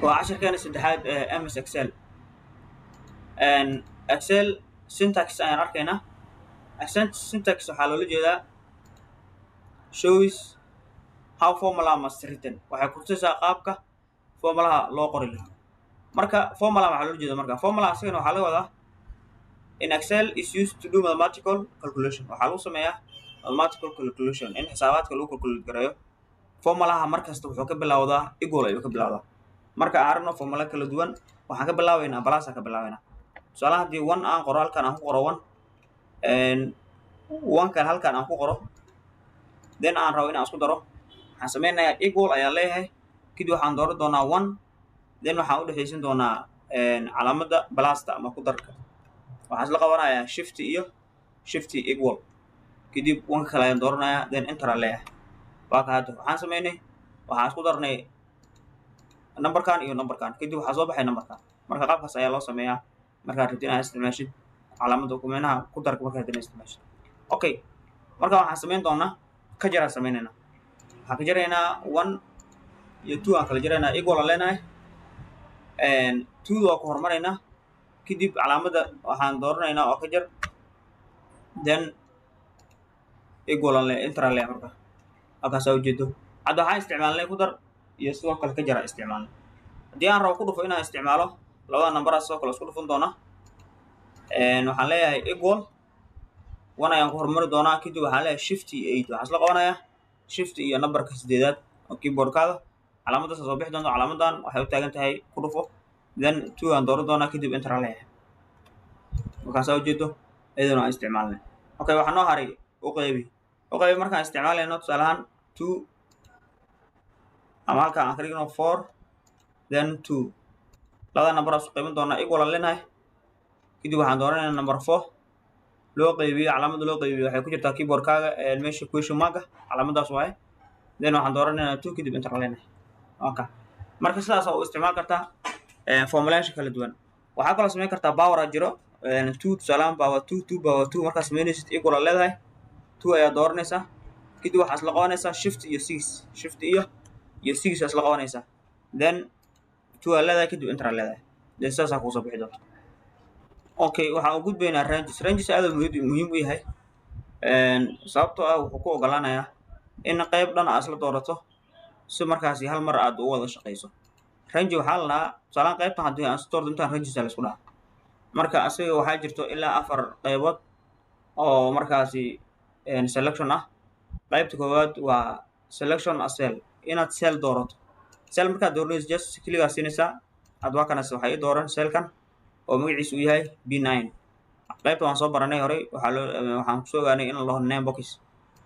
وعشر كان استدحاد MS Excel and Excel syntax أنا أركينا Excel syntax حلو لجدا shows how formula must written waxay ku tusaa qaabka formulaha loo qori lahaa marka formula waxa loo jeedaa marka formula asagana waxa laga wadaa in Excel is used to do mathematical calculation waxa lagu sameeyaa mathematical calculation in xisaabaadka lagu calculate gareeyo formulaha markasta wuxuu ka bilowdaa equal ayuu ka bilowdaa marka aan aragno formula kala duwan waxaan ka bilaabaynaa plus ka bilaabaynaa tusaale haddii 1 aan qoro halkan aan ku qoro 1 and 1 kan halkan aan ku qoro then aan rabo inaan isku daro waxaan sameynayaa equal ayaan leeyahay kadib waxaan dooran doonaa 1 then waxaan u dhaxaysin doonaa calaamadda plusta ama ku darka waxaan isla qabanayaa shift equal kadib 1 kale ayaan dooranayaa then enter aan leeyahay waa ka hadda waxaan sameynay waxaan isku darnay numberkan iyo numberkan kadib waxaa soo baxay numberkan marka qaabkaas ayaa loo sameeyaa markaad rabtid inaad isticmaashid calaamadda kumenaha ku darka markaad rabtid inaad isticmaashid okay marka waxaan sameyn doonaa ka jaraan sameynayna waxaan ka jaraynaa 1 iyo 2 aan kala jaraynaa equal aan leenahay and 2 waa ku hormaraynaa kadib calaamadda waxaan dooranaynaa oo ka jar then equal aan leeyahay enter aan leeyahay marka halkaas aa ujeedo hadda waxaan isticmaalnay ku dar iyo sidoo kale ka jara isticmaalnay haddii aan rabo ku dhufo inaan isticmaalo labada number sidoo kale isku dhufan doonaa waxaan leeyahay equal 1 ayaan ku hormari doonaa kadib waxaan leeyahay shift 8 waxaan isla qabanayaa shift iyo numberka 8aad oo keyboardkaada calaamaddaas soo bixi doonto calaamadan waxay u taagan tahay ku dhufo then 2 aan dooran doonaa kadib enter aan leeyahay markaas aa ujeedo iyadana aan isticmaalnay okay waxaa noo haray u qaybi markaan isticmaalayno tusaale ahaan 2 ama halkaan aan ka dhigno 4 then 2 labada number aan isku qaybin doonaa equal aan leenahay kadib waxaan dooranaynaa number 4 loo qaybiyo calaamadda loo qaybiyo waxay ku jirtaa keyboardkaaga meesha question mark calaamaddaas waaye then waxaan dooranaynaa 2 kadib enter aan leenahay okay marka sidaas oo isticmaal kartaa formulayaasha kala duwan waxaa kaloo sameyn kartaa power jiro 2 tusaale power 2 power 2 markaa sameynaysid equal aan leedahay 2 ayaa dooranaysaa kadib waxaa isla qabanaysaa shift iyo 6 isla qabanaysaa then 2 aad leedahay kadib enter aad leedahay then sidaasaa kuusoo bixi doonta okay waxaan u gudbaynaa ranges aad muhiim u yahay sababtoo ah wuxuu ku ogolaanayaa in qayb dhan aad isla doorato si markaasi hal mar aad u wada shaqayso range waxaa la dhahaa tusaalaan qaybtan haddii aan isdoorto intaan ranges la isku dhaha marka asiga waxaa jirto ilaa 4 qaybood oo markaasi selection ah qaybta koowaad waa selection a cell inaad cell doorato cell markaad dooranayso just kligaa siinaysaa adwaakanas waxaa ii dooran cellkan oo magaciisu uu yahay B9 qaybta waan soo baranay horey waxaan kusoo ogaanay in la dhaho name box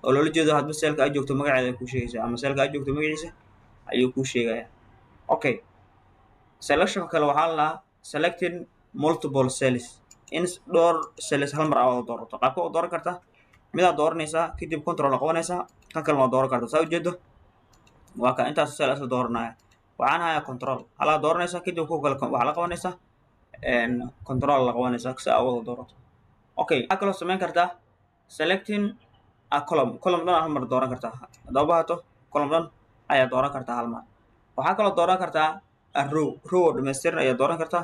oo loola jeedo hadba cellka aad joogto magaceeda kuu sheegaysaa ama cellka aad joogto magaciisa ayuu kuu sheegayaa okay selection kale waxaa la dhahaa selecting multiple cells in dhowr cells hal mar aad doorato qaabka u dooran kartaa midaad dooranaysaa kadib control qabanaysaa kan kale waa dooran kartaa saa ujeedo waa ka intaas cell isla dooranaya waxaan hayaa control halaa dooranaysaa kadib ku kale waxaa la qabanaysaa control la qabanaysaa si aad wada doorato okay waxaa kaloo sameyn kartaa selecting a column dhan hal mar dooran kartaa hadaba baahato column dhan ayaa dooran kartaa hal mar waxaa kaloo dooran kartaa a row dhammaystiran ayaa dooran kartaa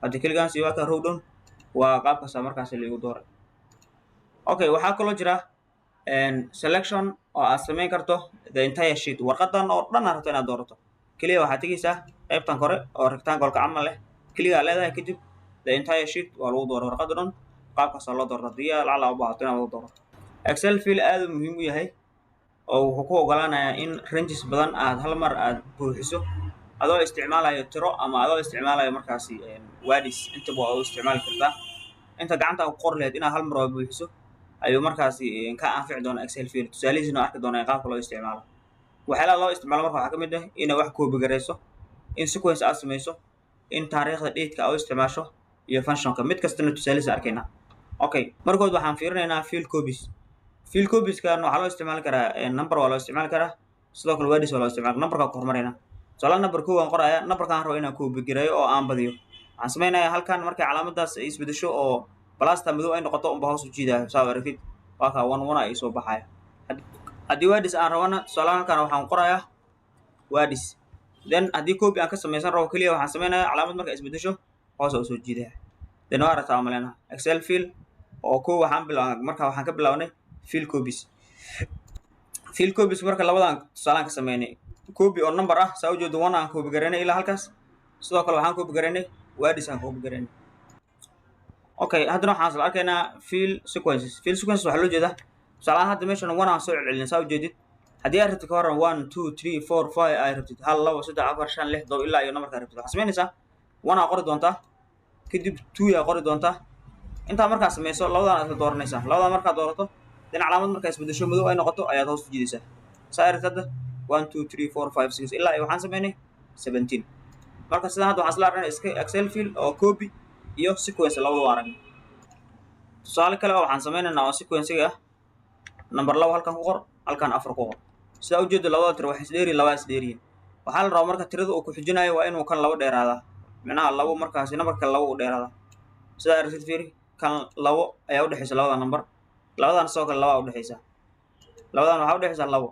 haddii keligaan sii waa ka row dhan waa qaabkaasa markaasi lagu dooray okay waxaa kaloo jira selection oo aad sameyn karto the entire sheet warqadan oo dhan aad rabto inaad doorato keliya waxaad tegaysaa qaybtan kore oo rectangle-ka camal leh keligaa leedahay kadib the entire sheet waa lagu dooray warqada dhan qaabkaasa loo doorta haddii lacala u baahato inaad lagu doorato excel fiil aad u muhiim u yahay oo wuxuu ku ogolaanayaa in ranges badan aad hal mar aad buuxiso adoo isticmaalayo tiro ama adoo isticmaalayo markaasi wadis intaba waa u isticmaali kartaa inta gacanta ku qor lahayd inaad hal mar waa buuxiso ayuu markaasi ka anfici doona excel fiil tusaalihiisina arki doona qaabka loo isticmaalo waxyaalaha loo isticmaalo marka waxaa ka mid ah inaad wax koobi garayso in sequence aad samayso in taariikhda date-ka aad u isticmaasho iyo functionka mid kastana tusaalihiisa arkaynaa okay markood waxaan fiirinaynaa field copies-kan waxaa loo isticmaali karaa number waa loo isticmaali karaa sidoo kale wadis waa loo isticmaali numberka ku hormarayna tusaale number 1 aan qoraya numberkaan rabo inaan koobi gareeyo oo aan badiyo waxaan sameynayaa halkan markay calaamadaas ay isbedesho oo balasta madow ay noqoto unba hoos u jiidayo saa aragtid waa ka 1 ay soo baxaya haddii wadis aan rabana tusaale halkan waxaan qorayaa wadis then haddii copy aan ka samaysan rabo keliya waxaan samaynayaa calaamad marka isbedesho hoos oo soo jiidaa then waa aragtaa malena excel field oo ko waxaan ka bilaabnay field copies marka labadan tusaalaan ka samaynay copy oo number ah saa ujeedo one aan copy garaynay ilaa halkaas sidoo kale waxaan copy garaynay words aan copy garaynay okay haddana waxaan isla arkaynaa field sequences waxaa loo jeedaa tusaalahaan hadda meeshan one aan soo celcelin saa ujeedid haddii aad rabtid ka horan 1 2 3 4 5 ay rabtid hal labo saddex afar shan lix todoba ilaa iyo numberkaa rabtid waxaad samaynaysaa one aa qori doontaa kadib two yaa qori doontaa intaa markaa samayso labadan aad ka dooranaysaa labadan markaad doorato then calaamad markaa isbedesho madow ay noqoto ayaad hoos u jiidaysaa saa ay rabtid hadda 1 2 3 4 5 6 ilaa iyo waxaan samaynay 17 marka sidaan hadda waxaan isla aragnay excel field oo copy iyo sequence labadaba aragnay tusaale kale oo waxaan samaynaynaa oo sequencega ah number labo halkan ku qor halkan afar ku qor sidaa ujeedo labada tiro wax isdheeriyin labaa isdheeriyin waxaa la rabaa marka tirada uu ku xijinayo waa inuu kan labo dheeraadaa micnaha labo markaasi numberka labo u dheeraadaa sidaa aragtid fiiri kan labo ayaa udhexaysa labada number labadan sidoo kale labaa udhexaysa labadan waxaa udhexaysa labo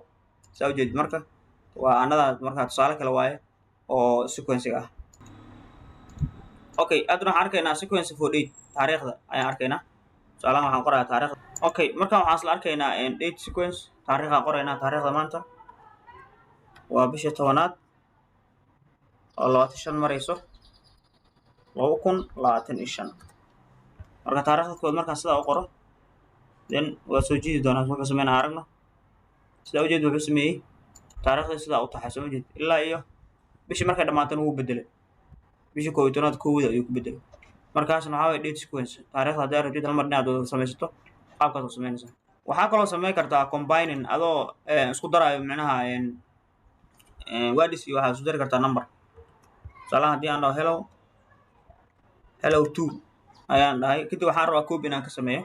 sidaa ujeedid marka waa anadaa markaa tusaale kale waaye oo sequencega ah okay haddana waxaan arkaynaa sequence for date taariikhda ayaan arkaynaa tusaalahan waxaan qorayaa taariikhda okay markaan waxaan isla arkaynaa date sequence taariikhaan qoraynaa taariikhda maanta waa bisha 10aad oo 25 marayso 2025 marka taariikhda kood markaan sidaa u qoro then waa soo jiidi doonaa wuxuu sameynaa aragno sidaa ujeed wuxuu sameeyey taariikhda sidaa u taxay soo jeed ilaa iyo bishii markay dhammaatana wuu bedelay bishii 11aad kowda ayuu ku bedelay markaasna waxaa waye date sequence taariikhda haddii aad rabtid hal mar inaad wada samaysato qaabkaas oo samaynaysaa waxaa kaloo samayn kartaa combining adoo isku daraayo micnaha words iyo waxaad isku dari kartaa number tusaalahan haddii aan dhaho hello 2 ayaan dhahay kadib waxaan rabaa copy inaan ka sameeyo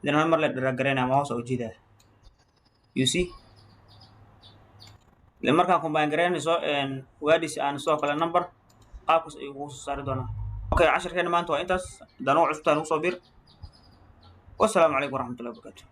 then hal mar la drag garaynaya ama hoos oo jiidaya you see ile markaan combine garaynayso words aan sidoo kale number qaabkaas ayuu kugu soo saari doonaa okay casharkeena maanta waa intaas haddaan ugu cusubtahay nagu soo bir wassalaamu calaykum waraxmatullahi wabarakaatu